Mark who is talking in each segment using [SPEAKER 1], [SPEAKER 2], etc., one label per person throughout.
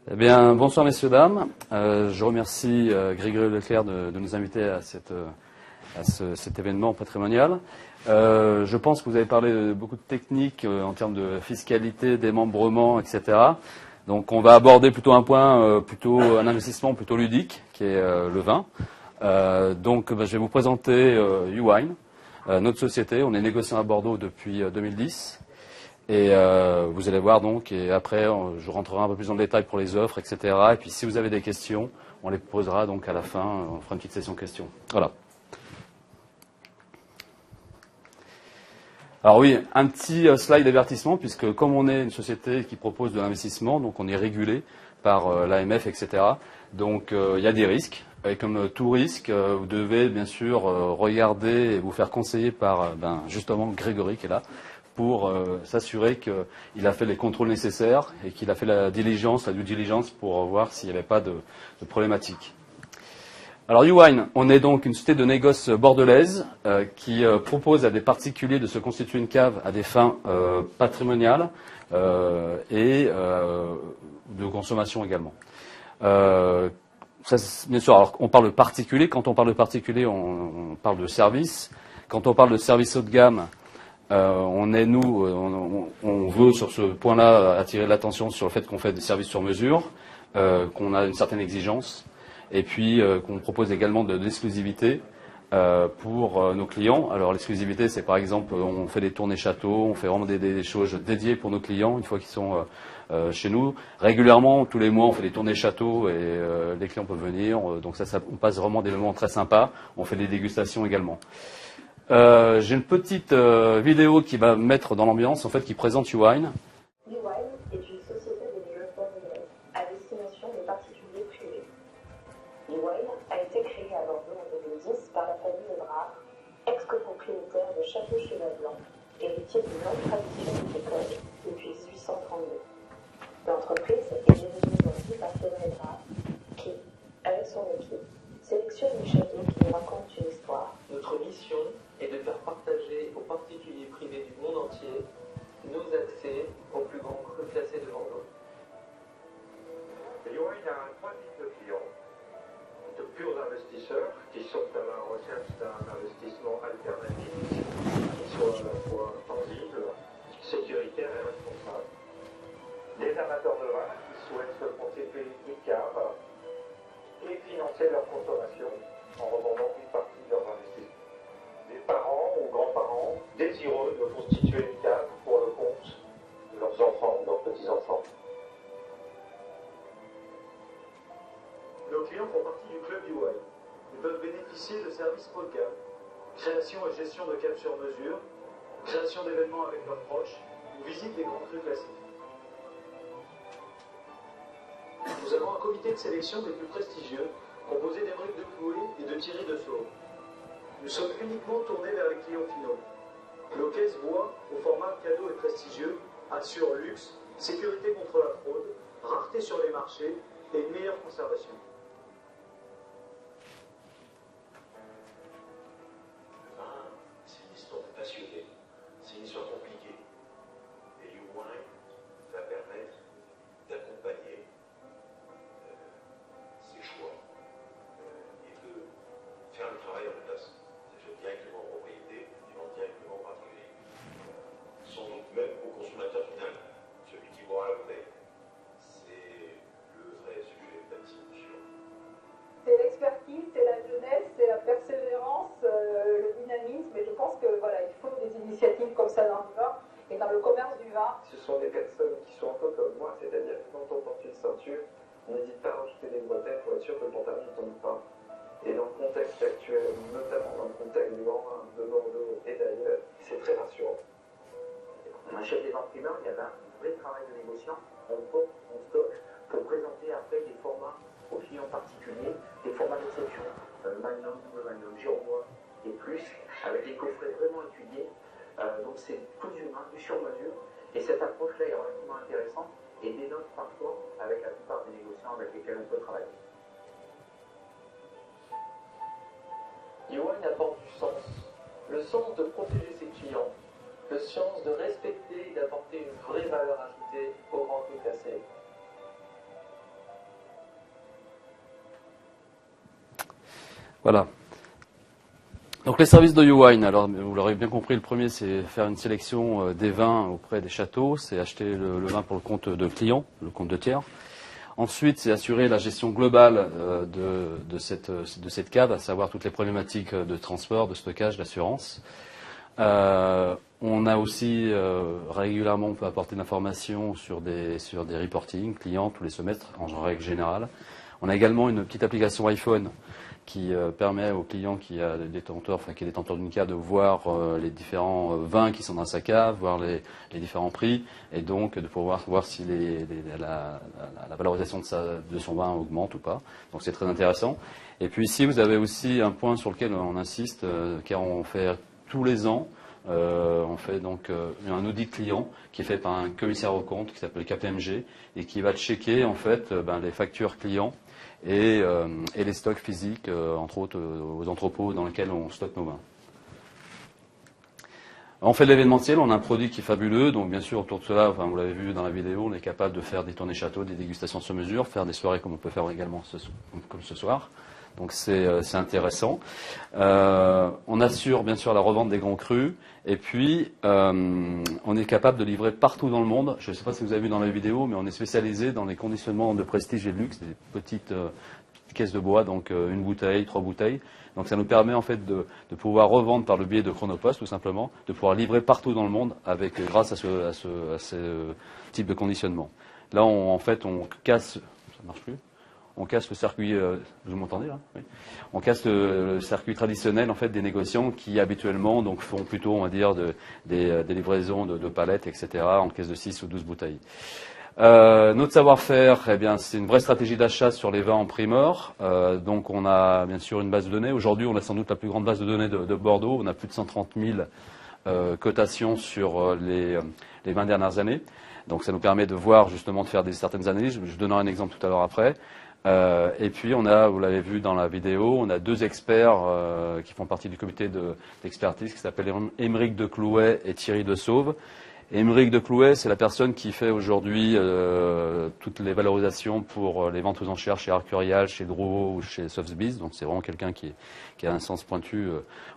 [SPEAKER 1] Eh bien, bonsoir messieurs, dames. Je remercie Grégory Leclerc de nous inviter à cet événement patrimonial. Je pense que vous avez parlé de beaucoup de techniques en termes de fiscalité, démembrement, etc. Donc on va aborder plutôt un point, un investissement plutôt ludique, qui est le vin. Je vais vous présenter Uwine, notre société. On est négociant à Bordeaux depuis 2010. Et vous allez voir donc, et après je rentrerai un peu plus dans le détail pour les offres, etc. Et puis si vous avez des questions, on les posera donc à la fin, on fera une petite session questions. Voilà. Alors oui, un petit slide d'avertissement, puisque comme on est une société qui propose de l'investissement, donc on est régulé par l'AMF, etc. Donc il y a des risques. Et comme tout risque, vous devez bien sûr regarder et vous faire conseiller par justement Grégory qui est là, pour s'assurer qu'il a fait les contrôles nécessaires et qu'il a fait la due diligence pour voir s'il n'y avait pas de problématique. Alors Uwine, on est donc une société de négoce bordelaise qui propose à des particuliers de se constituer une cave à des fins patrimoniales et de consommation également. Bien sûr, alors on parle de particulier. Quand on parle de particulier, on parle de service. Quand on parle de service haut de gamme, on veut sur ce point-là attirer l'attention sur le fait qu'on fait des services sur mesure, qu'on a une certaine exigence, et puis qu'on propose également de l'exclusivité pour nos clients. Alors l'exclusivité, c'est par exemple, on fait des tournées châteaux, on fait vraiment des choses dédiées pour nos clients une fois qu'ils sont chez nous. Régulièrement, tous les mois, on fait des tournées châteaux et les clients peuvent venir. Donc on passe vraiment des moments très sympas. On fait des dégustations également. J'ai une petite vidéo qui va mettre dans l'ambiance, en fait, qui présente Uwine.
[SPEAKER 2] Uwine est une société de développement bordelaise à destination des particuliers privés. Uwine a été créée à Bordeaux en 2010 par la famille Ebrard, ex-copropriétaire de Château-Cheval-Blanc, héritier d'une longue tradition viticole depuis 1832. L'entreprise est dirigée aujourd'hui par Thomas Ebrard, qui, avec son équipe, sélectionne des châteaux qui nous racontent une histoire.
[SPEAKER 3] Notre mission est de faire partager aux particuliers privés du monde entier nos accès aux plus grands crus classés de Bordeaux.
[SPEAKER 4] Uwine a un trois types de clients. De purs investisseurs qui sont à la recherche d'un investissement alternatif qui soit à la fois tangible, sécuritaire et responsable. Des amateurs de vin qui souhaitent se constituer une cave et financer leur consommation en revendant une partie de leurs investissements. Des parents ou grands-parents désireux de constituer une cave pour le compte de leurs enfants ou leurs petits-enfants.
[SPEAKER 5] Nos clients font partie du club Uwine. Ils peuvent bénéficier de services haut de gamme, création et gestion de caves sur mesure, création d'événements avec leurs proches ou visite des grands crus classiques. Nous avons un comité de sélection des plus prestigieux, composé d'Émeric de Cloué et de Thierry Dessau. Nous sommes uniquement tournés vers les clients finaux. Nos caisses bois, au format cadeau et prestigieux, assurent luxe, sécurité contre la fraude, rareté sur les marchés et une meilleure conservation.
[SPEAKER 4] Le vin, c'est une histoire de passionné, c'est une histoire compliquée. Et Uwine va permettre d'accompagner ses choix et de faire le travail à la place. C'est-à-dire directement aux propriétés et non directement aux particuliers. Sans doute même au consommateur final, celui qui boira la bouteille. C'est le vrai sujet de la discussion.
[SPEAKER 6] C'est l'expertise, c'est la jeunesse, c'est la persévérance, le dynamisme, et je pense que voilà, il faut des initiatives comme ça dans le vin et dans le commerce du vin.
[SPEAKER 3] Ce sont des personnes qui sont un peu comme moi, c'est-à-dire que quand on porte une ceinture, on n'hésite pas à rajouter des bretelles pour être sûr que le pantalon ne tombe pas. Et dans le contexte actuel, notamment dans le contexte du vent de Bordeaux et d'ailleurs, c'est très rassurant.
[SPEAKER 7] Un chef des ventes primeurs, il y avait un vrai travail de négociant. On porte, on stocke pour présenter après des formats aux clients particuliers, des formats d'exception, Magnum, Magnum, Gironnois et plus, avec des coffrets vraiment étudiés. Donc c'est tout humain, du sur-mesure. Et cette approche-là est relativement intéressante et dénote parfois avec la plupart des négociants avec lesquels on peut travailler.
[SPEAKER 3] Uwine apporte du sens. Le sens de protéger ses clients, le sens de respecter et d'apporter une vraie valeur ajoutée au grand cru classé.
[SPEAKER 1] Voilà. Donc les services de YouWine, alors vous l'aurez bien compris, le premier c'est faire une sélection des vins auprès des châteaux, c'est acheter le vin pour le compte de clients, le compte de tiers. Ensuite, c'est assurer la gestion globale de cette cave, à savoir toutes les problématiques de transport, de stockage, d'assurance. On a aussi régulièrement, on peut apporter de l'information sur des reporting clients tous les semestres en règle générale. On a également une petite application iPhone qui permet au client qui est détenteur d'une cave de voir les différents vins qui sont dans sa cave, voir les différents prix, et donc de pouvoir voir si la valorisation de son vin augmente ou pas. Donc c'est très intéressant. Et puis ici, vous avez aussi un point sur lequel on insiste, car on fait tous les ans, on fait donc un audit client qui est fait par un commissaire aux comptes qui s'appelle KPMG et qui va checker en fait les factures clients et les stocks physiques, entre autres aux entrepôts dans lesquels on stocke nos vins. On fait de l'événementiel, on a un produit qui est fabuleux, donc bien sûr autour de cela, enfin, vous l'avez vu dans la vidéo, on est capable de faire des tournées châteaux, des dégustations sur mesure, faire des soirées comme on peut faire également comme ce soir. Donc c'est intéressant. On assure bien sûr la revente des grands crus et puis on est capable de livrer partout dans le monde. Je ne sais pas si vous avez vu dans la vidéo, mais on est spécialisé dans les conditionnements de prestige et de luxe, des petites caisses de bois, donc une bouteille, 3 bouteilles. Donc ça nous permet en fait de pouvoir revendre par le biais de Chronopost tout simplement, de pouvoir livrer partout dans le monde grâce à ce type de conditionnement. Là on casse, ça marche plus. On casse le circuit, vous m'entendez là? Oui. On casse le circuit traditionnel en fait des négociants qui habituellement donc font plutôt on va dire des livraisons de palettes etc. en caisse de 6 ou 12 bouteilles. Notre savoir-faire, eh bien, c'est une vraie stratégie d'achat sur les vins en primeur. Donc on a bien sûr une base de données. Aujourd'hui, on a sans doute la plus grande base de données de Bordeaux. On a plus de 130 000 cotations sur les 20 dernières années. Donc ça nous permet de voir justement de faire certaines analyses. Je donnerai un exemple tout à l'heure après. Et puis on a, vous l'avez vu dans la vidéo, on a 2 experts qui font partie du comité d'expertise qui s'appellent Émeric de Clouet et Thierry de Sauve. Émeric de Clouet, c'est la personne qui fait aujourd'hui toutes les valorisations pour les ventes aux enchères chez Arcurial, chez Drouot ou chez Sotheby's. Donc c'est vraiment quelqu'un qui a un sens pointu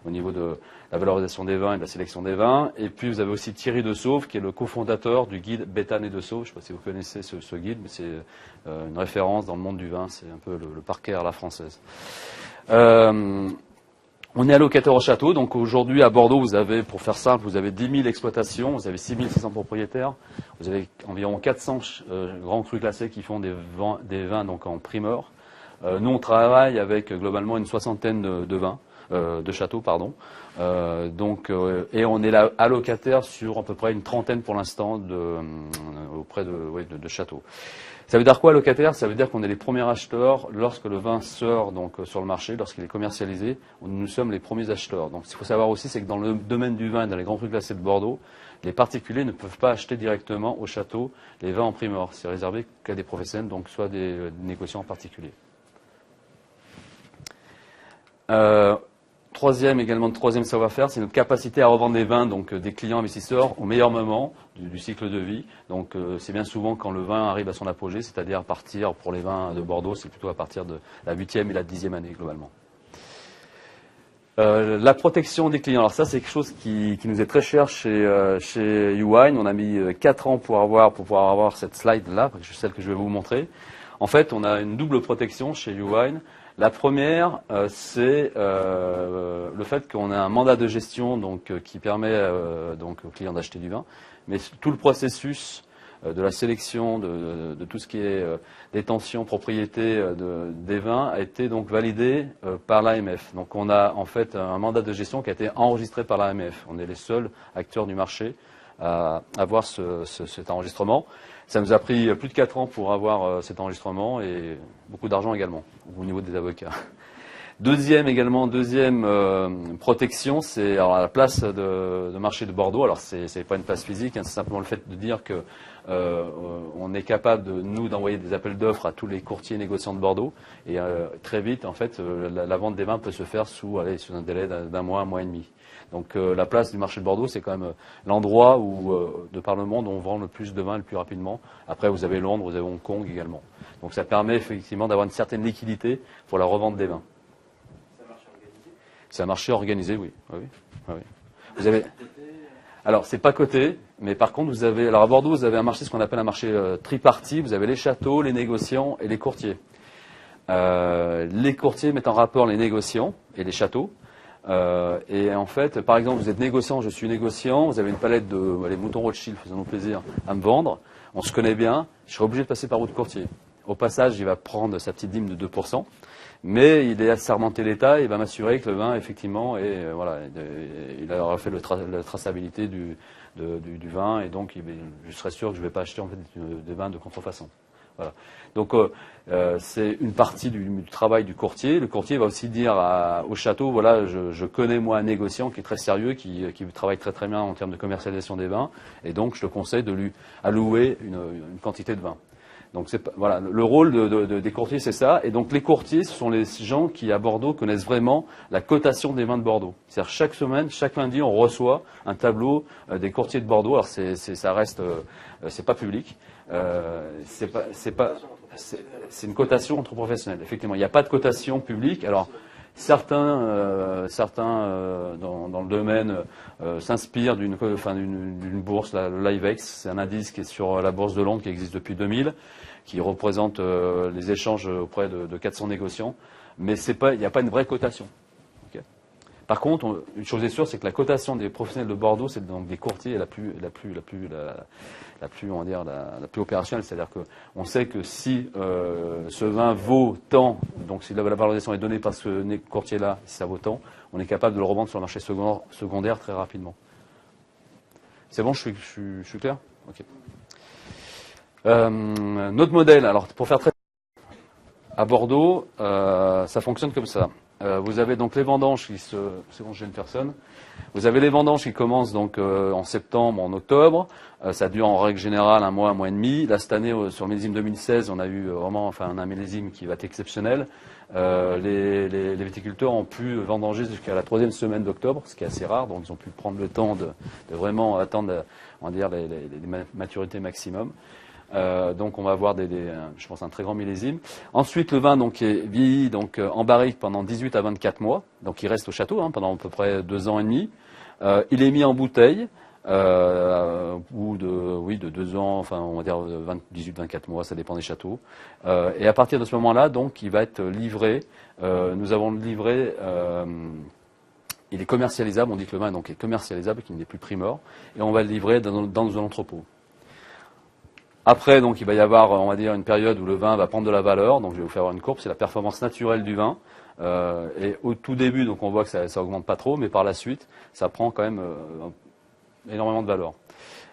[SPEAKER 1] au niveau de la valorisation des vins et de la sélection des vins. Et puis vous avez aussi Thierry de Sauve, qui est le cofondateur du guide Béthane et de Sauve. Je ne sais pas si vous connaissez ce guide, mais c'est une référence dans le monde du vin. C'est un peu le Parker à la française. On est allocataire au château, donc aujourd'hui à Bordeaux, vous avez, pour faire simple, vous avez 10 000 exploitations, vous avez 6 600 propriétaires, vous avez environ 400 grands crus classés qui font des vins donc en primeur. Nous, on travaille avec globalement une soixantaine de châteaux, pardon. Et on est là allocataire sur à peu près une trentaine pour l'instant auprès de châteaux. Ça veut dire quoi, locataire? Ça veut dire qu'on est les premiers acheteurs lorsque le vin sort donc sur le marché, lorsqu'il est commercialisé. Nous sommes les premiers acheteurs. Donc, ce qu'il faut savoir aussi, c'est que dans le domaine du vin, dans les grands crus classés de Bordeaux, les particuliers ne peuvent pas acheter directement au château les vins en primeur. C'est réservé qu'à des professionnels, donc soit des négociants en particulier. Troisième savoir-faire, c'est notre capacité à revendre des vins, donc des clients investisseurs au meilleur moment du cycle de vie. Donc c'est bien souvent quand le vin arrive à son apogée, c'est-à-dire à partir, pour les vins de Bordeaux, c'est plutôt à partir de la 8e et la 10e année globalement. La protection des clients, alors ça c'est quelque chose qui nous est très cher chez YouWine. On a mis 4 ans pour pouvoir avoir cette slide-là, celle que je vais vous montrer. En fait, on a une double protection chez YouWine. La première, c'est le fait qu'on a un mandat de gestion donc, qui permet donc, aux clients d'acheter du vin. Mais tout le processus de la sélection, de tout ce qui est détention, propriété des vins a été donc validé par l'AMF. Donc on a en fait un mandat de gestion qui a été enregistré par l'AMF. On est les seuls acteurs du marché à avoir cet enregistrement. Ça nous a pris plus de 4 ans pour avoir cet enregistrement et beaucoup d'argent également au niveau des avocats. Deuxième protection, c'est la place de marché de Bordeaux. Alors c'est pas une place physique, hein, c'est simplement le fait de dire que on est capable d'envoyer des appels d'offres à tous les courtiers et négociants de Bordeaux et très vite en fait la vente des vins peut se faire sous un délai d'un mois, un mois et demi. Donc la place du marché de Bordeaux, c'est quand même l'endroit où, de par le monde, on vend le plus de vin le plus rapidement. Après, vous avez Londres, vous avez Hong Kong également. Donc ça permet effectivement d'avoir une certaine liquidité pour la revente des vins.
[SPEAKER 8] Ça marche
[SPEAKER 1] C'est un marché organisé, oui. Oui, oui. Vous avez... Alors, c'est pas coté, mais par contre, vous avez... Alors, à Bordeaux, vous avez un marché, ce qu'on appelle un marché tripartite. Vous avez les châteaux, les négociants et les courtiers. Les courtiers mettent en rapport les négociants et les châteaux. Et en fait, par exemple, vous êtes négociant, je suis négociant, vous avez une palette de les moutons Rothschild, faisant-nous plaisir, à me vendre. On se connaît bien, je serai obligé de passer par votre courtier. Au passage, il va prendre sa petite dîme de 2%, mais il est assermenté l'État et il va m'assurer que le vin, effectivement, il aura fait la traçabilité du vin, et donc je serai sûr que je ne vais pas acheter en fait des vins de contrefaçon. Voilà. Donc c'est une partie du travail du courtier. Le courtier va aussi dire au château, voilà, je connais moi un négociant qui est très sérieux, qui travaille très très bien en termes de commercialisation des vins, et donc je te conseille de lui allouer une quantité de vin. Donc voilà, le rôle des courtiers, c'est ça. Et donc les courtiers, ce sont les gens qui à Bordeaux connaissent vraiment la cotation des vins de Bordeaux. C'est-à-dire chaque semaine, chaque lundi, on reçoit un tableau des courtiers de Bordeaux. Alors ça reste, c'est pas public. C'est une cotation entre professionnels. Effectivement, il n'y a pas de cotation publique. Alors certains dans le domaine s'inspirent d'une bourse, le Livex. C'est un indice qui est sur la bourse de Londres, qui existe depuis 2000, qui représente les échanges auprès de 400 négociants. Mais il n'y a pas une vraie cotation. Okay. Par contre, une chose est sûre, c'est que la cotation des professionnels de Bordeaux, c'est donc des courtiers la plus opérationnelle. C'est-à-dire qu'on sait que si ce vin vaut tant, donc si la valorisation est donnée par ce courtier-là, si ça vaut tant, on est capable de le revendre sur le marché secondaire très rapidement. C'est bon, je suis clair? Ok. Notre modèle, alors pour faire très à Bordeaux, ça fonctionne comme ça. Vous avez donc les vendanges c'est bon, j'ai une personne. Vous avez les vendanges qui commencent donc en septembre, en octobre. Ça dure en règle générale un mois et demi. Là, cette année, sur le millésime 2016, on a eu vraiment un millésime qui va être exceptionnel. Les viticulteurs ont pu vendanger jusqu'à la 3e semaine d'octobre, ce qui est assez rare. Donc, ils ont pu prendre le temps de vraiment attendre, on va dire, les maturités maximum. Donc on va avoir je pense un très grand millésime. Ensuite le vin donc est vieilli donc en barrique pendant 18 à 24 mois, donc il reste au château pendant à peu près 2 ans et demi. Il est mis en bouteille au bout de 2 ans, enfin on va dire 18-24 mois, ça dépend des châteaux. Et à partir de ce moment-là donc il va être livré. Nous avons livré. Il est commercialisable, on dit que le vin donc est commercialisable, qu'il n'est plus primeur, et on va le livrer dans un entrepôt. Après, donc, il va y avoir, on va dire, une période où le vin va prendre de la valeur. Donc, je vais vous faire voir une courbe, c'est la performance naturelle du vin. Et au tout début, donc, on voit que ça augmente pas trop, mais par la suite, ça prend quand même énormément de valeur.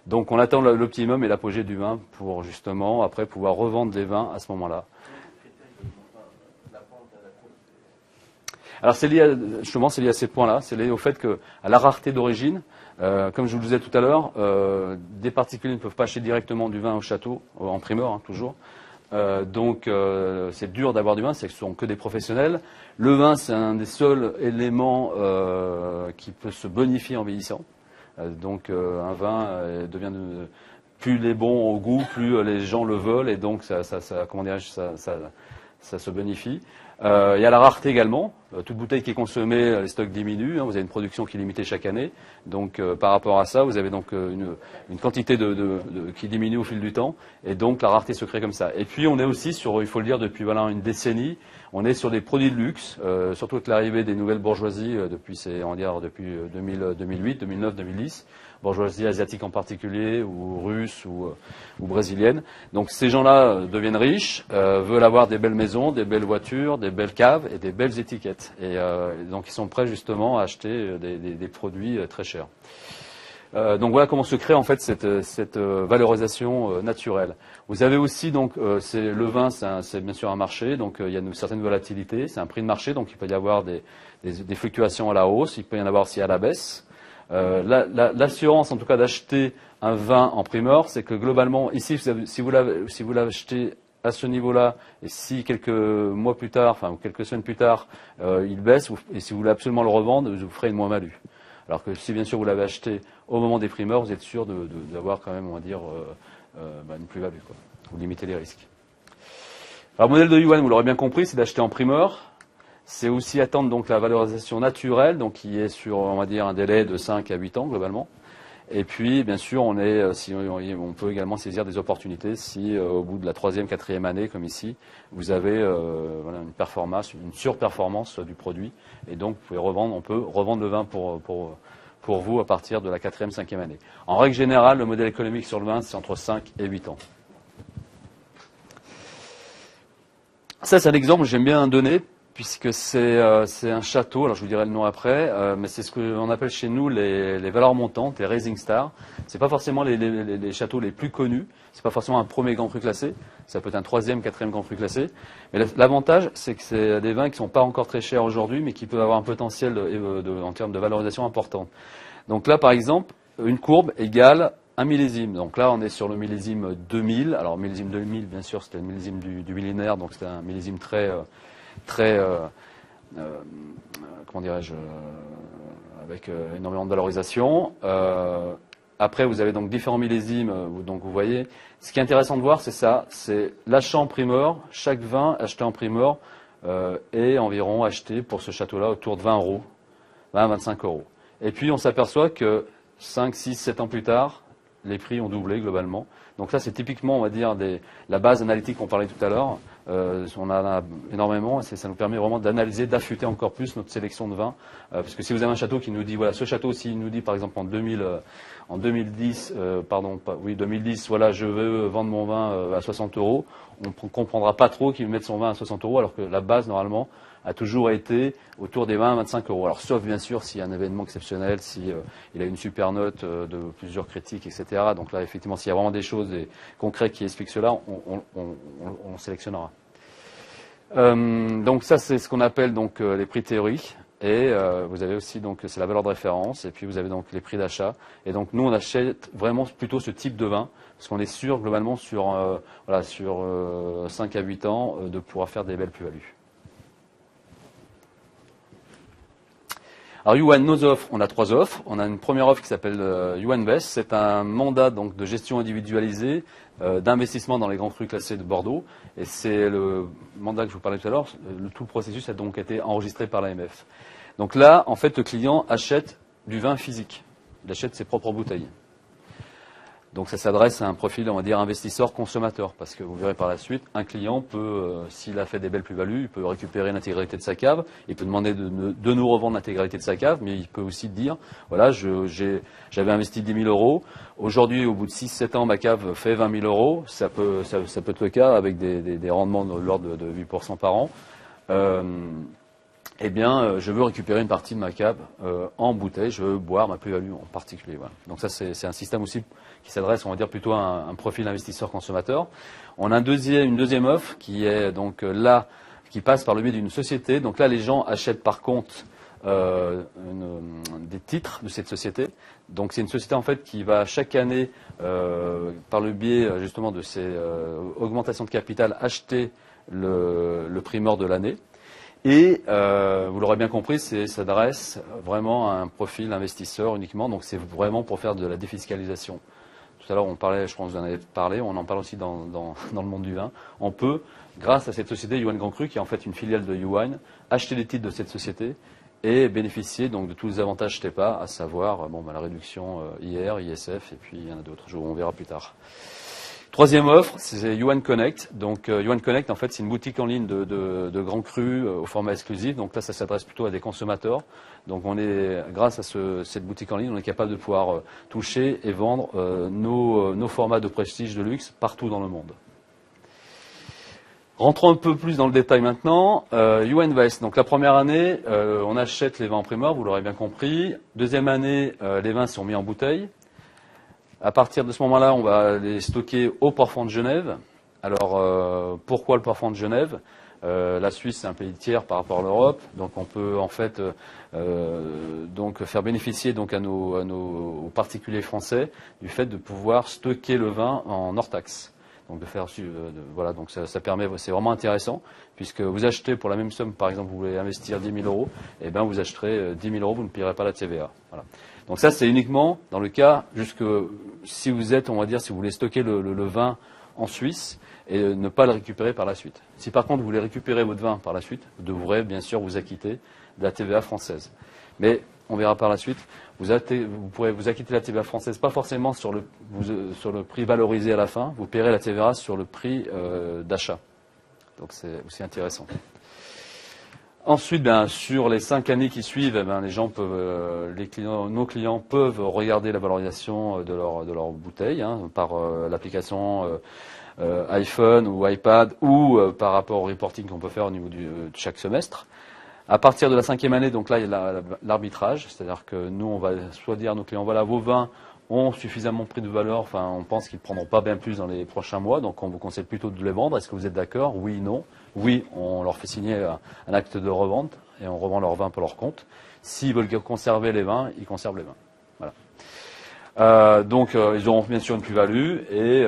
[SPEAKER 1] Donc, on attend l'optimum et l'apogée du vin pour justement, après, pouvoir revendre les vins à ce moment-là. Alors, c'est lié à ces points-là. C'est lié au fait à la rareté d'origine. Comme je vous le disais tout à l'heure, des particuliers ne peuvent pas acheter directement du vin au château, en primeur, toujours. Donc c'est dur d'avoir du vin, c'est que ce sont que des professionnels. Le vin, c'est un des seuls éléments qui peut se bonifier en vieillissant. Donc un vin devient plus il est bon au goût, plus les gens le veulent, et donc ça se bonifie. Il y a la rareté également. Toute bouteille qui est consommée, les stocks diminuent. Vous avez une production qui est limitée chaque année. Donc, par rapport à ça, vous avez donc une quantité qui diminue au fil du temps. Et donc, la rareté se crée comme ça. Et puis, on est aussi sur, il faut le dire, depuis une décennie, on est sur des produits de luxe, surtout avec l'arrivée des nouvelles bourgeoisies depuis 2008, 2009, 2010. Bourgeoisie asiatique en particulier, ou russe, ou brésilienne. Donc ces gens-là deviennent riches, veulent avoir des belles maisons, des belles voitures, des belles caves et des belles étiquettes. Et donc ils sont prêts justement à acheter des produits très chers. Donc voilà comment se crée en fait cette valorisation naturelle. Vous avez aussi donc le vin, c'est bien sûr un marché, donc il y a une certaine volatilité, c'est un prix de marché, donc il peut y avoir des fluctuations à la hausse, il peut y en avoir aussi à la baisse. L'assurance, en tout cas, d'acheter un vin en primeur, c'est que globalement, ici, si vous l'achetez à ce niveau-là, et si quelques mois plus tard, enfin quelques semaines plus tard, il baisse, et si vous voulez absolument le revendre, vous ferez une moins-value. Alors que si bien sûr vous l'avez acheté au moment des primeurs, vous êtes sûr d'avoir quand même, on va dire, une plus-value, quoi. Vous limitez les risques. Alors, le modèle de Yuan, vous l'aurez bien compris, c'est d'acheter en primeur. c'est aussi attendre donc la valorisation naturelle, donc qui est sur, on va dire, un délai de 5 à 8 ans globalement. Et puis, bien sûr, on peut également saisir des opportunités si, au bout de la 3e, 4e année, comme ici, vous avez voilà, une performance, une surperformance du produit, et donc on peut revendre le vin pour vous à partir de la 4e, 5e année. En règle générale, le modèle économique sur le vin, c'est entre 5 et 8 ans. Ça, c'est un exemple que j'aime bien donner, puisque c'est un château, alors je vous dirai le nom après, mais c'est ce qu'on appelle chez nous les valeurs montantes, les Rising Stars. C'est pas forcément les châteaux les plus connus, c'est pas forcément un premier grand cru classé, ça peut être un 3e, 4e grand cru classé. Mais l'avantage, c'est que c'est des vins qui sont pas encore très chers aujourd'hui, mais qui peuvent avoir un potentiel en termes de valorisation important. Donc là, par exemple, une courbe égale un millésime. Donc là, on est sur le millésime 2000. Alors, millésime 2000, bien sûr, c'était le millésime du millénaire, donc c'était un millésime très comment dirais-je, avec énormément de valorisation. Après, vous avez donc différents millésimes. Donc, vous voyez, ce qui est intéressant de voir, c'est ça, c'est l'achat en primeur. Chaque vin acheté en primeur est environ acheté pour ce château-là autour de 20 euros, 20 25 euros. Et puis, on s'aperçoit que 5, 6, 7 ans plus tard, les prix ont doublé globalement. Donc là, c'est typiquement, on va dire, la base analytique qu'on parlait tout à l'heure. On en a énormément, et ça nous permet vraiment d'analyser, d'affûter encore plus notre sélection de vins. Parce que si vous avez un château qui nous dit, voilà, ce château, s'il nous dit, par exemple, en 2010, voilà, je veux vendre mon vin à 60 euros, on ne comprendra pas trop qu'il mette son vin à 60 euros, alors que la base, normalement, a toujours été autour des 20 à 25 euros. Alors, sauf bien sûr s'il y a un événement exceptionnel, si il a une super note de plusieurs critiques, etc. Donc là, effectivement, s'il y a vraiment des choses concrètes qui expliquent cela, on sélectionnera. Donc ça, c'est ce qu'on appelle donc les prix théoriques. Et vous avez aussi donc c'est la valeur de référence. Et puis vous avez donc les prix d'achat. Et donc nous, on achète vraiment plutôt ce type de vin parce qu'on est sûr globalement sur 5 à 8 ans de pouvoir faire des belles plus-values. Alors Yuan, nos offres, on a 3 offres. On a une première offre qui s'appelle Yuan Best. C'est un mandat donc de gestion individualisée d'investissement dans les grands crus classés de Bordeaux. Et c'est le mandat que je vous parlais tout à l'heure. Tout le processus a donc été enregistré par l'AMF. Donc là, en fait, le client achète du vin physique. Il achète ses propres bouteilles. Donc ça s'adresse à un profil, on va dire, investisseur-consommateur, parce que vous verrez par la suite, un client peut, s'il a fait des belles plus-values, il peut récupérer l'intégralité de sa cave, il peut demander de nous revendre l'intégralité de sa cave, mais il peut aussi dire, voilà, j'avais investi 10 000 euros, aujourd'hui, au bout de 6-7 ans, ma cave fait 20 000 euros, ça peut être le cas avec des rendements de l'ordre de 8% par an. Eh bien, je veux récupérer une partie de ma cave en bouteille, je veux boire ma plus-value en particulier. Voilà. Donc ça, c'est un système aussi qui s'adresse, on va dire, plutôt à un profil investisseur-consommateur. On a une deuxième offre qui est donc là, qui passe par le biais d'une société. Donc là, les gens achètent par contre des titres de cette société. Donc c'est une société en fait qui va chaque année, par le biais justement de ces augmentations de capital, acheter le primeur de l'année. Et vous l'aurez bien compris, ça s'adresse vraiment à un profil investisseur uniquement, donc c'est vraiment pour faire de la défiscalisation. Tout à l'heure, on parlait, je pense que vous en avez parlé, on en parle aussi dans le monde du vin. On peut, grâce à cette société Yuan Grand Cru, qui est en fait une filiale de Yuan, acheter les titres de cette société et bénéficier donc de tous les avantages TEPA, à savoir la réduction IR, ISF, et puis il y en a d'autres, on verra plus tard. Troisième offre, c'est Yuan Connect. Donc Yuan Connect, en fait, c'est une boutique en ligne de grands crus au format exclusif. Donc là, ça s'adresse plutôt à des consommateurs. Donc grâce à cette boutique en ligne, on est capable de pouvoir toucher et vendre nos formats de prestige de luxe partout dans le monde. Rentrons un peu plus dans le détail maintenant. Yuan West. Donc la première année, on achète les vins en primeur, vous l'aurez bien compris. Deuxième année, les vins sont mis en bouteille. À partir de ce moment-là, on va les stocker au Port-Franc de Genève. Alors, pourquoi le Port-Franc de Genève ? La Suisse, c'est un pays tiers par rapport à l'Europe, donc on peut en fait donc faire bénéficier donc aux particuliers français du fait de pouvoir stocker le vin en hors taxe. Donc voilà, donc ça permet, c'est vraiment intéressant puisque vous achetez pour la même somme, par exemple, vous voulez investir 10 000 euros, et bien vous acheterez 10 000 euros, vous ne paierez pas la TVA. Voilà. Donc ça, c'est uniquement dans le cas, si vous êtes, on va dire, si vous voulez stocker le vin en Suisse, et ne pas le récupérer par la suite. Si par contre vous voulez récupérer votre vin par la suite, vous devrez bien sûr vous acquitter de la TVA française. Mais on verra par la suite, vous pourrez vous acquitter de la TVA française, pas forcément sur le prix valorisé à la fin, vous paierez la TVA sur le prix d'achat. Donc c'est aussi intéressant. Ensuite, sur les 5 années qui suivent, les gens peuvent, nos clients peuvent regarder la valorisation de leur bouteille par l'application iPhone ou iPad ou par rapport au reporting qu'on peut faire au niveau de chaque semestre. À partir de la 5e année, donc là, il y a l'arbitrage, c'est-à-dire que nous, on va soit dire à nos clients, voilà, vos vins ont suffisamment pris de valeur, enfin, on pense qu'ils ne prendront pas bien plus dans les prochains mois, donc on vous conseille plutôt de les vendre. Est-ce que vous êtes d'accord? Oui, non. Oui, on leur fait signer un acte de revente et on revend leurs vins pour leur compte. S'ils veulent conserver les vins, ils conservent les vins. Voilà. Donc, ils auront bien sûr une plus-value et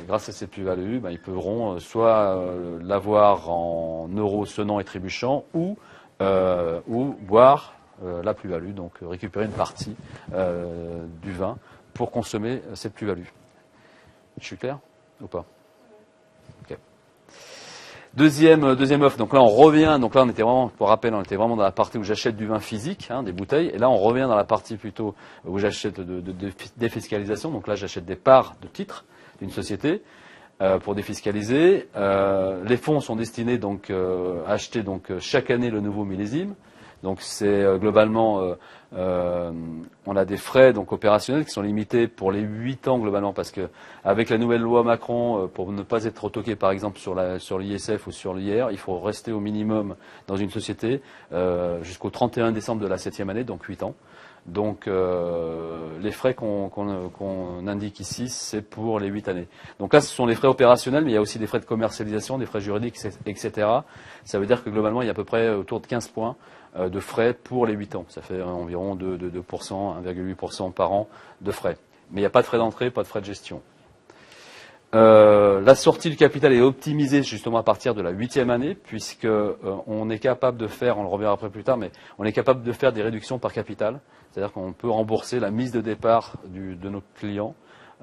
[SPEAKER 1] grâce à cette plus-value, ils pourront soit l'avoir en euros sonnants et trébuchants ou boire la plus-value, donc récupérer une partie du vin pour consommer cette plus-value. Je suis clair ou pas? Okay. Deuxième offre, donc là on revient, donc là on était vraiment, pour rappel, on était vraiment dans la partie où j'achète du vin physique, des bouteilles, et là on revient dans la partie plutôt où j'achète de défiscalisation, donc là j'achète des parts de titres d'une société pour défiscaliser. Les fonds sont destinés donc à acheter donc chaque année le nouveau millésime. Donc c'est globalement, on a des frais donc opérationnels qui sont limités pour les 8 ans globalement, parce que avec la nouvelle loi Macron, pour ne pas être retoqué par exemple sur l'ISF ou sur l'IR, il faut rester au minimum dans une société jusqu'au 31 décembre de la 7e année, donc 8 ans. Donc les frais qu'on indique ici, c'est pour les 8 années. Donc là, ce sont les frais opérationnels, mais il y a aussi des frais de commercialisation, des frais juridiques, etc. Ça veut dire que globalement, il y a à peu près autour de 15 points de frais pour les 8 ans. Ça fait environ 2%, 1,8% par an de frais. Mais il n'y a pas de frais d'entrée, pas de frais de gestion. La sortie du capital est optimisée justement à partir de la 8e année, puisque on est capable de faire, on le reverra après plus tard, mais on est capable de faire des réductions par capital. C'est-à-dire qu'on peut rembourser la mise de départ de notre client,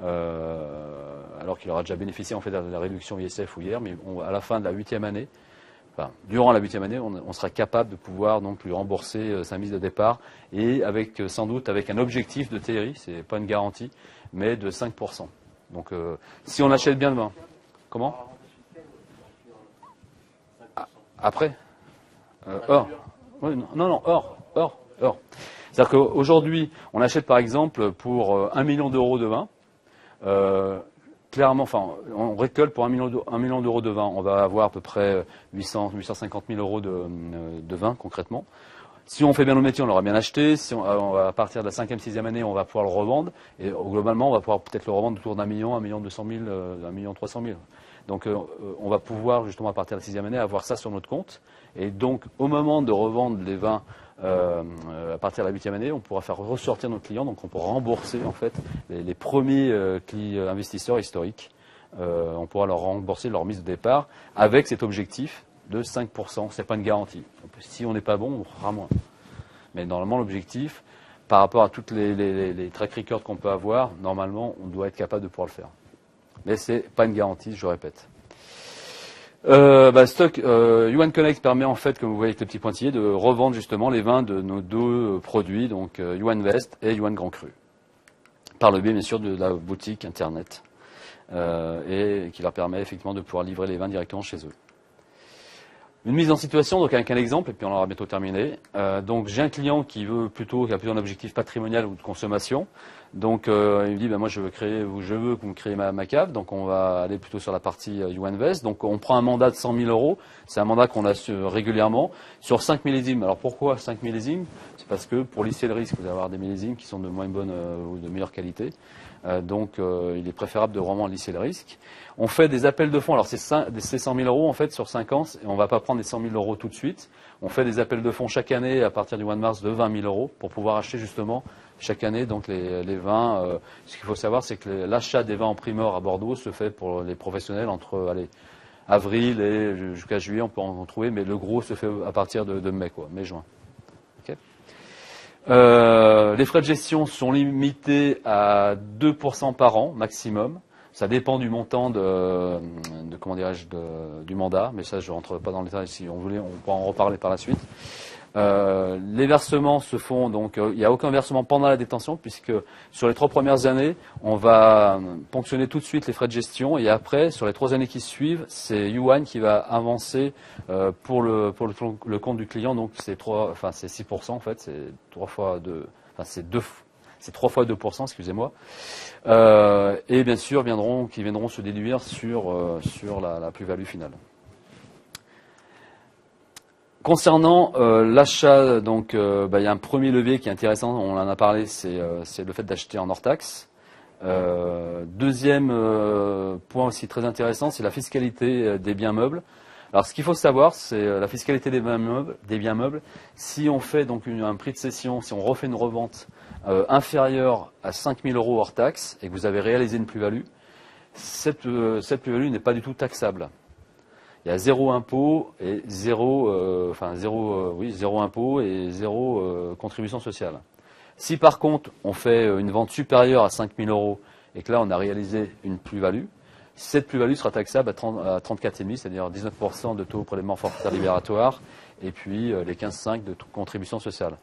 [SPEAKER 1] alors qu'il aura déjà bénéficié en fait de la réduction ISF ou IR, mais à la fin de la 8e année, enfin, durant la 8e année, on sera capable de pouvoir donc lui rembourser sa mise de départ, et avec sans doute avec un objectif de TRI, c'est pas une garantie, mais de 5%. Donc si on achète bien le vin, comment? Après or. Oui, non, or. C'est-à-dire qu'aujourd'hui, on achète par exemple pour 1 million d'euros de vin. Clairement, enfin, on récolte pour 1 million d'euros de vin. On va avoir à peu près 850 000 euros de vin concrètement. Si on fait bien nos métiers, on l'aura bien acheté. Si à partir de la 5e, 6e année, on va pouvoir le revendre. Et globalement, on va pouvoir peut-être le revendre autour d'1 million, 1 200 000, 1 300 000. Donc on va pouvoir justement à partir de la 6e année avoir ça sur notre compte. Et donc au moment de revendre les vins à partir de la 8e année, on pourra faire ressortir nos clients. Donc on pourra rembourser en fait les premiers investisseurs historiques. On pourra leur rembourser leur mise de départ avec cet objectif de 5%, c'est pas une garantie. Si on n'est pas bon, on fera moins. Mais normalement, l'objectif, par rapport à toutes les track records qu'on peut avoir, normalement, on doit être capable de pouvoir le faire. Mais c'est pas une garantie, je répète. Yuan Connect permet en fait, comme vous voyez avec le petit pointillé, de revendre justement les vins de nos deux produits, donc Yuan West et Yuan Grand Cru, par le biais bien sûr de la boutique internet, et qui leur permet effectivement de pouvoir livrer les vins directement chez eux. Une mise en situation, donc avec un exemple, et puis on aura bientôt terminé. Donc j'ai un client qui a plutôt un objectif patrimonial ou de consommation. Donc il me dit, moi je veux que vous me créez ma cave. Donc on va aller plutôt sur la partie Yuan West. Donc on prend un mandat de 100 000 euros. C'est un mandat qu'on a régulièrement sur 5 millésimes. Alors pourquoi 5 millésimes? C'est parce que pour lisser le risque, vous allez avoir des millésimes qui sont de moins bonne ou de meilleure qualité. Donc il est préférable de vraiment lisser le risque. On fait des appels de fonds. Alors c'est 100 000 euros en fait sur 5 ans. Et on ne va pas prendre les 100 000 euros tout de suite. On fait des appels de fonds chaque année à partir du mois de mars de 20 000 euros pour pouvoir acheter justement chaque année donc les vins. Ce qu'il faut savoir, c'est que l'achat des vins en primeur à Bordeaux se fait pour les professionnels entre avril et jusqu'à juillet. On peut en trouver, mais le gros se fait à partir de mai-juin. Okay. Les frais de gestion sont limités à 2% par an maximum. Ça dépend du montant comment dirais-je, du mandat, mais ça je ne rentre pas dans le détail. Si on voulait, on pourra en reparler par la suite. Les versements se font donc, il n'y a aucun versement pendant la détention puisque sur les 3 premières années, on va ponctionner tout de suite les frais de gestion et après, sur les 3 années qui suivent, c'est Yuan qui va avancer pour le compte du client. Donc c'est 6% en fait, c'est 3 fois 2, enfin c'est 3 fois 2%, excusez-moi. Et bien sûr, qui viendront se déduire sur la plus-value finale. Concernant l'achat, donc il y a un premier levier qui est intéressant, on en a parlé, c'est le fait d'acheter en hors taxe. Deuxième point aussi très intéressant, c'est la fiscalité des biens meubles. Alors ce qu'il faut savoir, c'est la fiscalité des biens meubles. Si on fait donc un prix de cession, si on refait une revente inférieure à 5 000 € hors taxe et que vous avez réalisé une plus-value, cette plus-value n'est pas du tout taxable. Il y a 0 impôt et 0 impôt et 0 contribution sociale. Si par contre on fait une vente supérieure à 5 000 € et que là on a réalisé une plus-value, cette plus-value sera taxable à 34,5, c'est-à-dire 19% de taux prélèvement forfaitaire libératoire et puis les 15,5 de contribution sociale.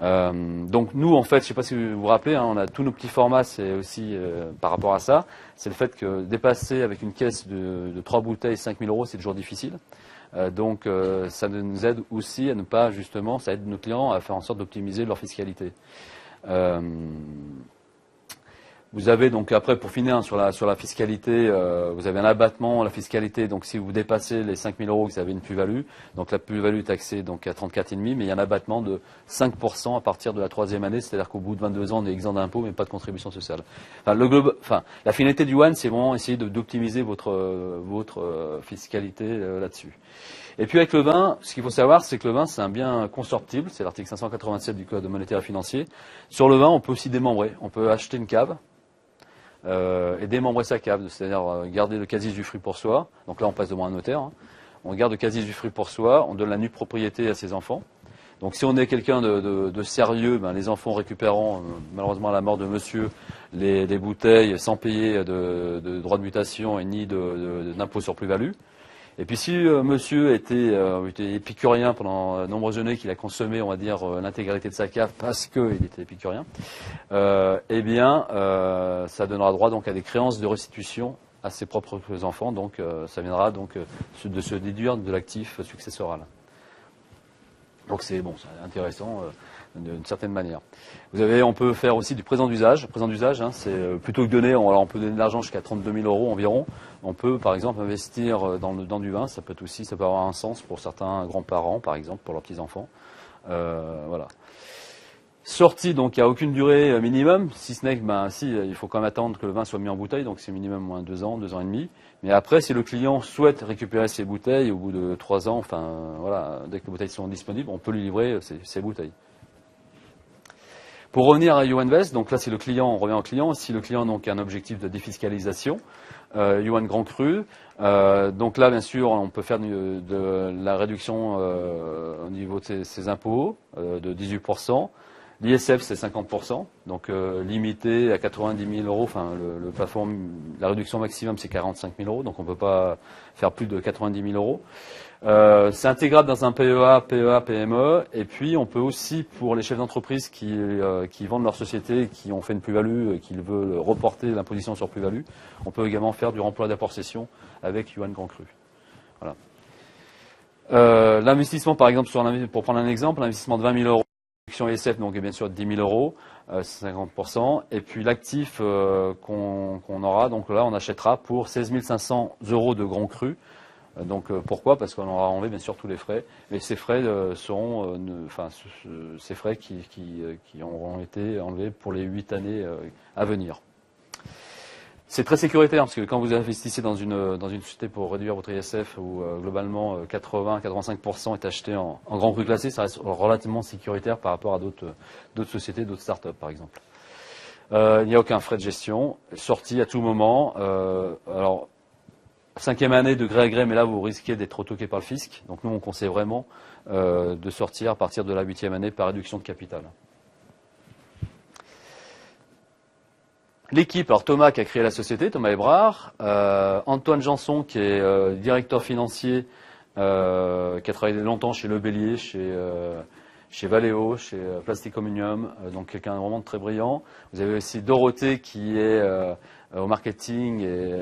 [SPEAKER 1] Donc nous en fait, je ne sais pas si vous vous rappelez, on a tous nos petits formats, c'est aussi par rapport à ça, c'est le fait que dépasser avec une caisse de 3 bouteilles 5 000 €, c'est toujours difficile. Donc ça nous aide aussi à ne pas justement, ça aide nos clients à faire en sorte d'optimiser leur fiscalité. Vous avez donc après, pour finir sur la fiscalité, vous avez un abattement, la fiscalité, donc si vous dépassez les 5 000 €, vous avez une plus-value, donc la plus-value est taxée donc à 34,5, mais il y a un abattement de 5% à partir de la 3e année, c'est-à-dire qu'au bout de 22 ans, on est exempt d'impôt, mais pas de contribution sociale. La finalité du Yuan, c'est vraiment essayer d'optimiser votre fiscalité là-dessus. Et puis avec le vin, ce qu'il faut savoir, c'est que le vin, c'est un bien consortible, c'est l'article 587 du Code monétaire et financier. Sur le vin, on peut aussi démembrer, on peut acheter une cave, et démembrer sa cave, c'est-à-dire garder le casier du fruit pour soi. Donc là, on passe devant un notaire. Hein. On garde le casier du fruit pour soi, on donne la nue propriété à ses enfants. Donc si on est quelqu'un de sérieux, les enfants récupéreront, malheureusement à la mort de monsieur, les bouteilles sans payer de droits de mutation et ni d'impôt sur plus-value. Et puis si monsieur était épicurien pendant de nombreuses années, qu'il a consommé, on va dire, l'intégralité de sa cave parce qu'il était épicurien, ça donnera droit donc à des créances de restitution à ses propres enfants. Donc ça viendra donc de se déduire de l'actif successoral. Donc c'est intéressant d'une certaine manière. On peut faire aussi du présent d'usage. Présent d'usage, c'est plutôt que donner, on peut donner de l'argent jusqu'à 32 000 € environ. On peut par exemple investir dans du vin. Ça peut avoir un sens pour certains grands-parents, par exemple, pour leurs petits-enfants. Voilà. Sortie, donc il n'y a aucune durée minimum, si ce n'est que il faut quand même attendre que le vin soit mis en bouteille, donc c'est minimum moins 2 ans, 2 ans et demi. Mais après, si le client souhaite récupérer ses bouteilles au bout de 3 ans, dès que les bouteilles sont disponibles, on peut lui livrer ses bouteilles. Pour revenir à Yuan Vest, donc là c'est le client, on revient au client. Si le client donc a un objectif de défiscalisation, Yuan Grand Cru, donc là bien sûr on peut faire de la réduction au niveau de ses impôts de 18%. L'ISF c'est 50%, donc limité à 90 000 €. Le plafond, la réduction maximum c'est 45 000 €, donc on ne peut pas faire plus de 90 000 €. C'est intégrable dans un PEA, PME, et puis on peut aussi, pour les chefs d'entreprise qui vendent leur société, qui ont fait une plus-value et qui veulent reporter l'imposition sur plus-value, on peut également faire du remploi d'apport-cession avec Yuan Grand Cru. Voilà. L'investissement, par exemple, pour prendre un exemple, l'investissement de 20 000 €, réduction ISF donc est bien sûr de 10 000 €, 50%, et puis l'actif qu'on aura, donc là on achètera pour 16 500 € de Grand Cru. Donc pourquoi? Parce qu'on aura enlevé bien sûr tous les frais, mais ces frais seront, ces frais qui auront été enlevés pour les 8 années à venir. C'est très sécuritaire parce que quand vous investissez dans une société pour réduire votre ISF où globalement 80-85% est acheté en grand cru classé, ça reste relativement sécuritaire par rapport à d'autres sociétés, d'autres startups par exemple. Il n'y a aucun frais de gestion, sortie à tout moment. Alors 5e année de gré à gré, mais là vous risquez d'être retoqué par le fisc. Donc nous on conseille vraiment de sortir à partir de la 8e année par réduction de capital. L'équipe, alors Thomas qui a créé la société, Thomas Ebrard, Antoine Janson qui est directeur financier, qui a travaillé longtemps chez Le Bélier, chez Valeo, chez Plastic Omnium, donc quelqu'un vraiment de très brillant. Vous avez aussi Dorothée qui est au marketing et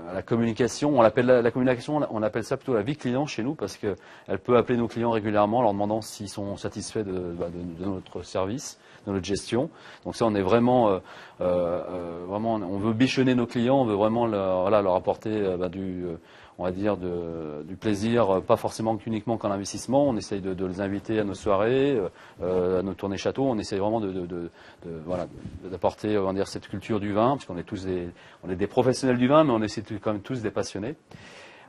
[SPEAKER 1] à la communication. On l'appelle la communication, on appelle ça plutôt la vie client chez nous parce qu'elle peut appeler nos clients régulièrement en leur demandant s'ils sont satisfaits de notre service, de notre gestion. Donc ça, on est vraiment, on veut bichonner nos clients, on veut vraiment leur apporter on va dire du plaisir, pas forcément uniquement qu'en investissement. On essaye de les inviter à nos soirées, à nos tournées châteaux. On essaye vraiment d'apporter, on va dire, cette culture du vin, parce qu'on est tous des professionnels du vin, mais on essaie quand même tous des passionnés.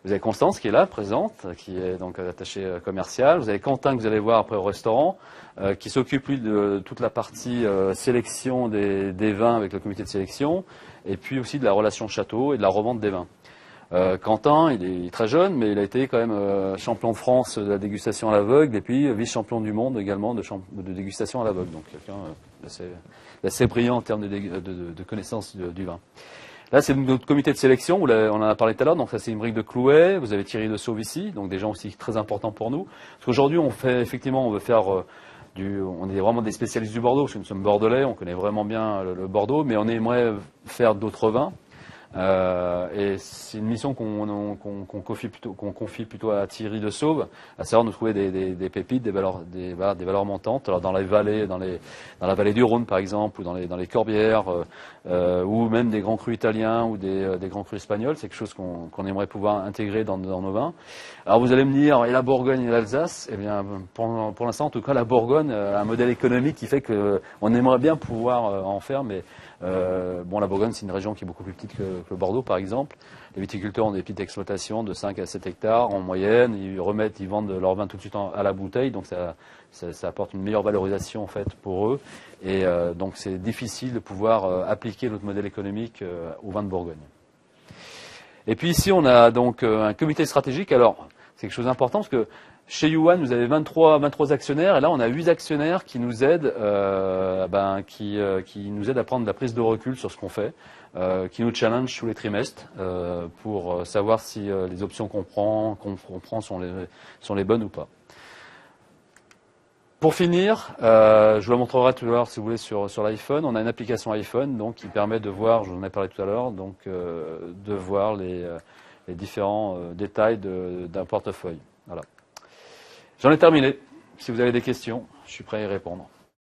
[SPEAKER 1] Vous avez Constance qui est là, présente, qui est donc attachée commerciale. Vous avez Quentin que vous allez voir après au restaurant, qui s'occupe lui de toute la partie sélection des vins avec le comité de sélection, et puis aussi de la relation château et de la revente des vins. Quentin, il est très jeune, mais il a été quand même champion de France de la dégustation à l'aveugle et puis vice-champion du monde également de dégustation à l'aveugle. Donc quelqu'un d'assez brillant en termes de connaissance du vin. Là, c'est notre comité de sélection, on en a parlé tout à l'heure, donc ça c'est une brique de Clouet, vous avez Thierry de Sauve ici, donc des gens aussi très importants pour nous. Parce qu'aujourd'hui, on veut faire on est vraiment des spécialistes du Bordeaux, parce que nous sommes bordelais, on connaît vraiment bien le Bordeaux, mais on aimerait faire d'autres vins. Et c'est une mission qu'on confie plutôt à Thierry de Sauve, à savoir nous trouver des pépites, des valeurs montantes. Alors dans les vallées, dans la vallée du Rhône par exemple, ou dans les Corbières, ou même des grands crus italiens ou des grands crus espagnols, c'est quelque chose qu'on aimerait pouvoir intégrer dans nos vins. Alors vous allez me dire, et la Bourgogne et l'Alsace? Eh bien, pour l'instant, en tout cas, la Bourgogne a un modèle économique qui fait qu'on aimerait bien pouvoir en faire, mais la Bourgogne, c'est une région qui est beaucoup plus petite que le Bordeaux, par exemple. Les viticulteurs ont des petites exploitations de 5 à 7 hectares en moyenne. Ils vendent leur vin tout de suite à la bouteille, donc ça apporte une meilleure valorisation en fait pour eux. Et donc c'est difficile de pouvoir appliquer notre modèle économique au vin de Bourgogne. Et puis ici, on a donc un comité stratégique. Alors, c'est quelque chose d'important parce que chez Yuan, vous avez 23 actionnaires, et là on a 8 actionnaires qui nous aident, qui nous aident à prendre de la prise de recul sur ce qu'on fait, qui nous challenge tous les trimestres pour savoir si les options qu'on prend sont les bonnes ou pas. Pour finir, je vous la montrerai tout à l'heure si vous voulez sur l'iPhone. On a une application iPhone donc qui permet de voir, je vous en ai parlé tout à l'heure, donc de voir les différents détails d'un portefeuille. Voilà. J'en ai terminé. Si vous avez des questions, je suis prêt à y répondre.